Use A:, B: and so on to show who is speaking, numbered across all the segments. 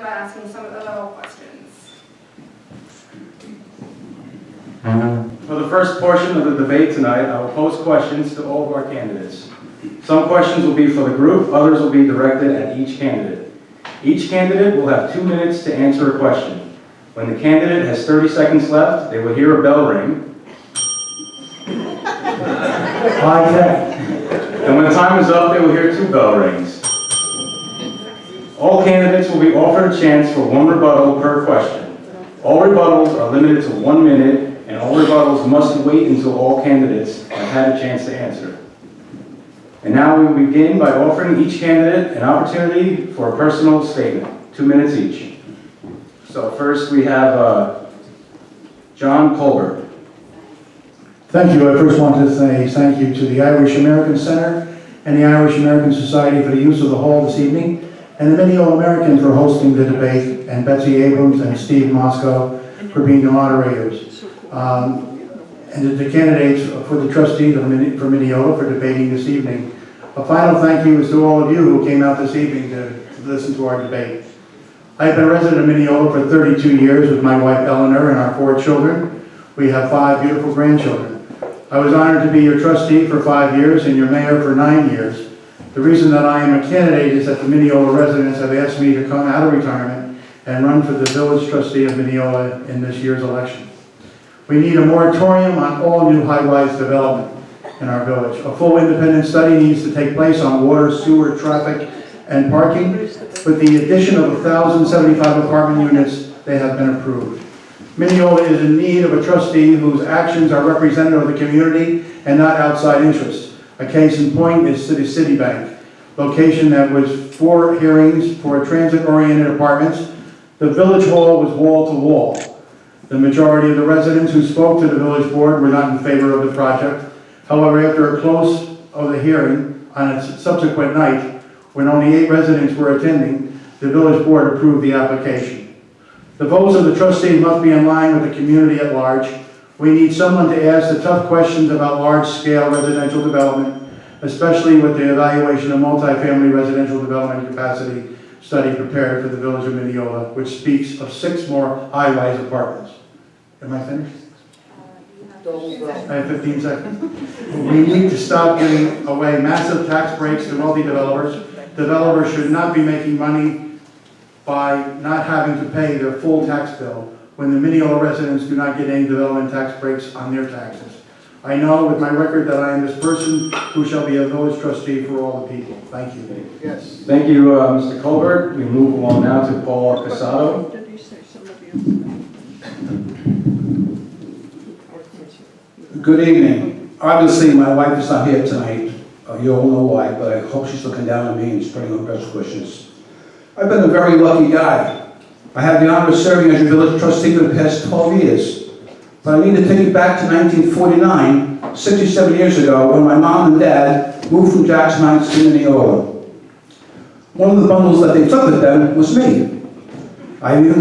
A: by asking some of the little questions.
B: For the first portion of the debate tonight, I will pose questions to all of our candidates. Some questions will be for the group, others will be directed at each candidate. Each candidate will have 2 minutes to answer a question. When the candidate has 30 seconds left, they will hear a bell ring. And when time is up, they will hear 2 bell rings. All candidates will be offered a chance for 1 rebuttal per question. All rebuttals are limited to 1 minute, and all rebuttals must wait until all candidates have had a chance to answer. And now we will begin by offering each candidate an opportunity for a personal statement, 2 minutes each. So first we have John Colbert.
C: Thank you. I first want to say thank you to the Irish American Center and the Irish American Society for the use of the hall this evening, and the Mineola American for hosting the debate, and Betsy Abrams and Steve Moscow for being the moderators. And the candidates for the trustees for Mineola for debating this evening. A final thank you is to all of you who came out this evening to listen to our debate. I've been a resident of Mineola for 32 years with my wife Eleanor and our 4 children. We have 5 beautiful grandchildren. I was honored to be your trustee for 5 years and your mayor for 9 years. The reason that I am a candidate is that the Mineola residents have asked me to come out of retirement and run for the village trustee of Mineola in this year's election. We need a moratorium on all new high-rise development in our village. A full independent study needs to take place on water, sewer, traffic, and parking. With the addition of 1,075 apartment units, they have been approved. Mineola is in need of a trustee whose actions are representative of the community and not outside interests. A case in point is Citibank, location that was 4 hearings for transit-oriented apartments. The village hall was wall to wall. The majority of the residents who spoke to the village board were not in favor of the project. However, after a close of the hearing on a subsequent night, when only 8 residents were attending, the village board approved the application. The votes of the trustees must be in line with the community at large. We need someone to ask the tough questions about large-scale residential development, especially with the evaluation of multifamily residential development capacity study prepared for the village of Mineola, which speaks of 6 more high-rise apartments. Am I finished? I have 15 seconds. We need to stop giving away massive tax breaks to wealthy developers. Developers should not be making money by not having to pay their full tax bill when the Mineola residents do not get any development tax breaks on their taxes. I know with my record that I am this person who shall be a village trustee for all the people. Thank you.
B: Yes. Thank you, Mr. Colbert. We move along now to Paul Cusato.
D: Good evening. Obviously, my wife is not here tonight. You all know why, but I hope she's looking down at me and spreading her best wishes. I've been a very lucky guy. I have the honor of serving as your village trustee for the past 12 years. But I need to take you back to 1949, 67 years ago, when my mom and dad moved from Jackson Heights to Mineola. One of the bundles that they took with them was me. I even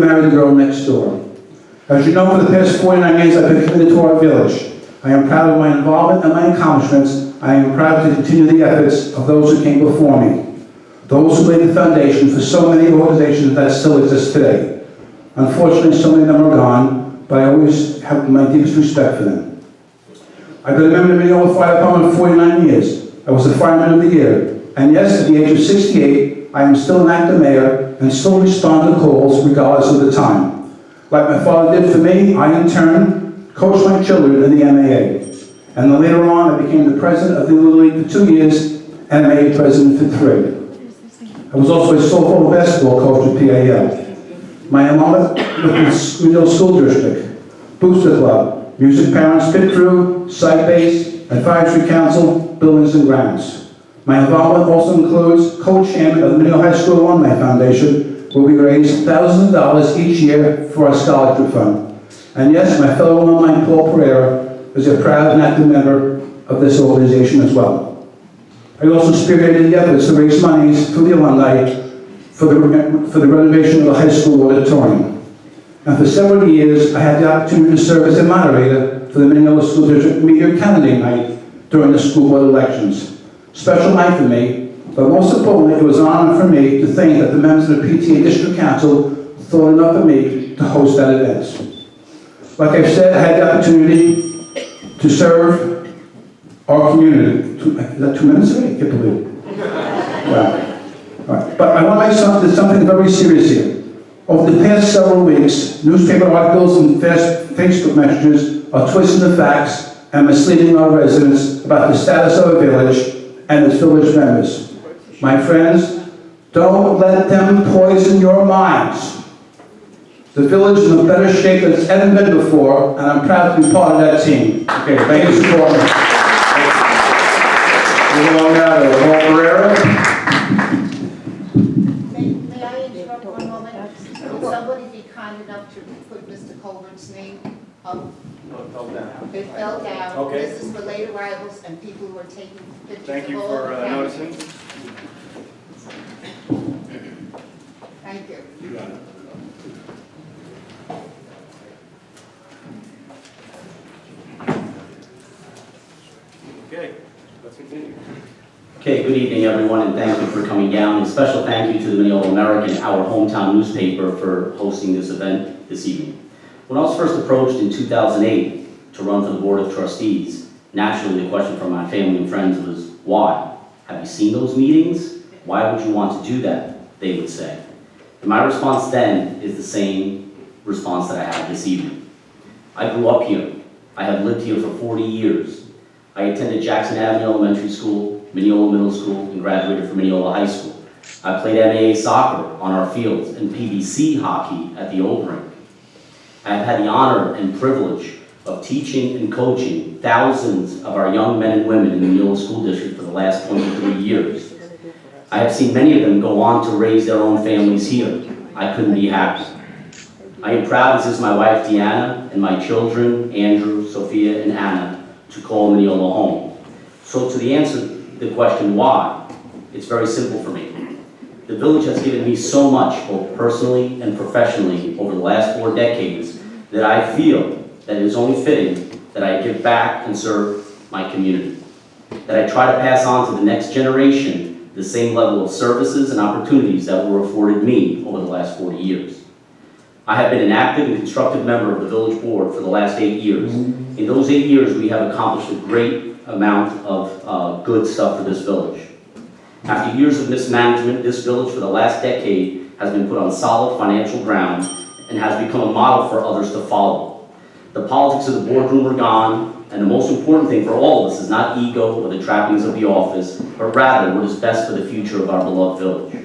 D: married the girl next door. As you know, for the past 49 years, I've been committed to our village. I am proud of my involvement and my accomplishments. I am proud to continue the efforts of those who came before me. Those who laid the foundation for so many organizations that still exist today. Unfortunately, so many of them are gone, but I always have my deepest respect for them. I've been a member of the Mineola Fire Department for 49 years. I was the Fireman of the Year. And yes, at the age of 68, I am still an active mayor and still respond to calls regardless of the time. Like my father did for me, I in turn coached my children in the MAA. And then later on, I became the president of the Little League for 2 years and MAA president for 3. I was also a softball and basketball coach at PAL. My involvement with the Mineola School District, Booster Club, Music Parents Pit Crew, Site Base, Advisory Council, Buildings and Grounds. My involvement also includes co-chairman of the Mineola High School Alumni Foundation, where we raise thousands of dollars each year for our scholarship fund. And yes, my fellow alumni Paul Pereira is a proud and active member of this organization as well. I also spearheaded the efforts to raise monies for the alumni for the renovation of the high school auditorium. And for several years, I had the opportunity to serve as a moderator for the Mineola School District Media Candidate Night during the school board elections. Special night for me, But most importantly, it was an honor for me to think that the members of the PTA District Council thought enough of me to host that event. Like I've said, I had the opportunity to serve our community. Is that 2 minutes already? I can't believe it. Wow. All right. But I want to make something very serious here. Over the past several weeks, newspaper articles and Facebook messages are twisting the facts and misleading our residents about the status of a village and its village members. My friends, don't let them poison your minds. The village is in a better shape than it's ever been before, and I'm proud to be part of that team.
B: Okay, thank you, Mr. Foreman. Moving along now to Paul Pereira.
E: May I interrupt one moment? Would somebody be kind enough to put Mr. Colbert's name up? It fell down.
B: Okay.
E: This is for late arrivals and people who are taking pictures.
B: Thank you
E: of all
B: for
E: the families.
B: noticing.
E: Thank you.
B: You got it. Okay, let's continue.
F: Okay, good evening, everyone, and thank you for coming down. And special thank you to the Mineola American, our hometown newspaper, for hosting this event this evening. When I was first approached in 2008 to run for the Board of Trustees, naturally the question from my family and friends was, why? Have you seen those meetings? Why would you want to do that? They would say. And my response then is the same response that I have this evening. I grew up here. I have lived here for 40 years. I attended Jackson Avenue Elementary School, Mineola Middle School, and graduated from Mineola High School. I played MAA soccer on our fields and PVC hockey at the old rink. I have had the honor and privilege of teaching and coaching thousands of our young men and women in the Mineola School District for the last 23 years. I have seen many of them go on to raise their own families here. I couldn't be happier. I am proud, as is my wife Deanna, and my children, Andrew, Sophia, and Anna, to call Mineola home. So to answer the question why, it's very simple for me. The village has given me so much, both personally and professionally, over the last 4 decades, that I feel that it is only fitting that I give back and serve my community. That I try to pass on to the next generation the same level of services and opportunities that were afforded me over the last 40 years. I have been an active and constructive member of the village board for the last 8 years. In those 8 years, we have accomplished a great amount of good stuff for this village. After years of mismanagement, this village for the last decade has been put on solid financial ground and has become a model for others to follow. The politics of the boardroom are gone, and the most important thing for all of us is not ego or the trappings of the office, but rather what is best for the future of our beloved village.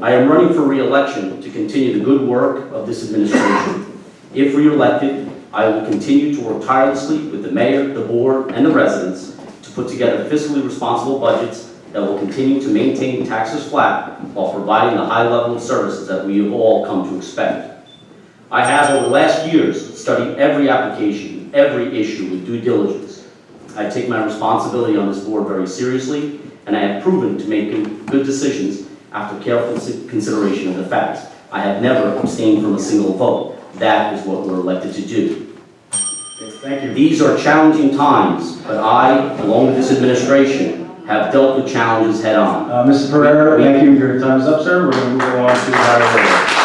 F: I am running for re-election to continue the good work of this administration. If re-elected, I will continue to work tirelessly with the mayor, the board, and the residents to put together fiscally responsible budgets that will continue to maintain taxes flat while providing the high level of services that we have all come to expect. I have, over the last years, studied every application, every issue with due diligence. I take my responsibility on this board very seriously, and I have proven to make good decisions after careful consideration of the facts. I have never abstained from a single vote. That is what we're elected to do.
B: Okay, thank you.
F: These are challenging times, but I, along with this administration, have dealt with challenges head on.
B: Mr. Pereira, thank you. Your time is up, sir. We're going to move on to Larry Werther.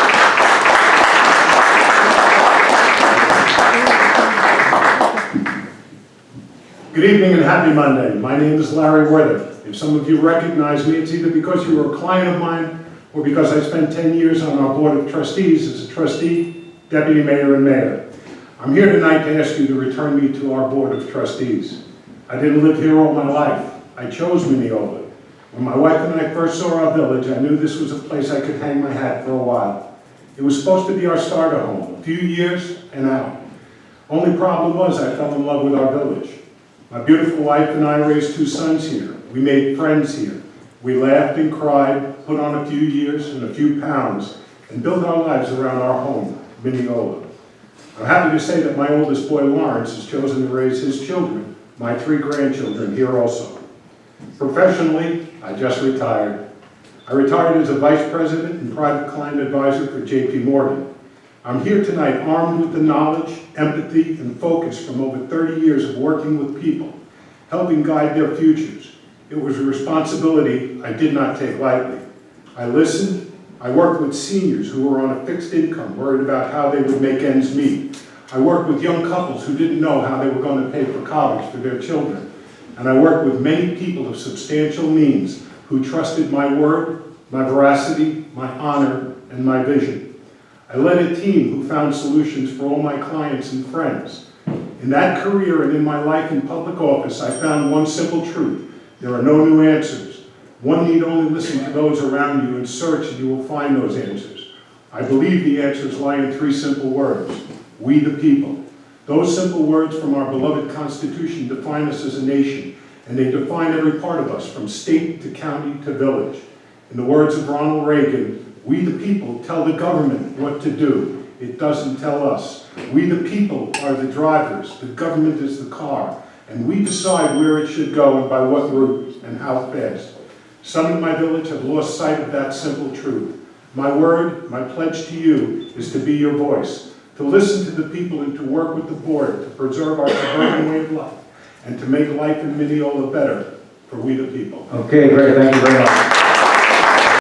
G: Good evening and happy Monday. My name is Larry Werther. If some of you recognize me, it's either because you were a client of mine or because I spent 10 years on our Board of Trustees as a trustee, deputy mayor, and mayor. I'm here tonight to ask you to return me to our Board of Trustees. I didn't live here all my life. I chose Mineola. When my wife and I first saw our village, I knew this was a place I could hang my hat for a while. It was supposed to be our starter home, a few years and out. Only problem was I fell in love with our village. My beautiful wife and I raised 2 sons here. We made friends here. We laughed and cried, put on a few years and a few pounds, and built our lives around our home, Mineola. I'm happy to say that my oldest boy, Lawrence, has chosen to raise his children, my 3 grandchildren, here also. Professionally, I just retired. I retired as a vice president and private client advisor for J.P. Morgan. I'm here tonight armed with the knowledge, empathy, and focus from over 30 years of working with people, helping guide their futures, It was a responsibility I did not take lightly. I listened. I worked with seniors who were on a fixed income, worried about how they would make ends meet. I worked with young couples who didn't know how they were going to pay for college for their children. And I worked with many people of substantial means who trusted my word, my veracity, my honor, and my vision. I led a team who found solutions for all my clients and friends. In that career and in my life in public office, I found one simple truth. There are no new answers. One need only listen to those around you and search, and you will find those answers. I believe the answers lie in 3 simple words: we the people. Those simple words from our beloved Constitution define us as a nation, and they define every part of us, from state to county to village. In the words of Ronald Reagan, we the people tell the government what to do. It doesn't tell us. We the people are the drivers, the government is the car, and we decide where it should go and by what route and how fast. Some in my village have lost sight of that simple truth. My word, my pledge to you is to be your voice, to listen to the people and to work with the board to preserve our suburban way of life and to make life in Mineola better for we the people.
B: Okay, great, thank you very much.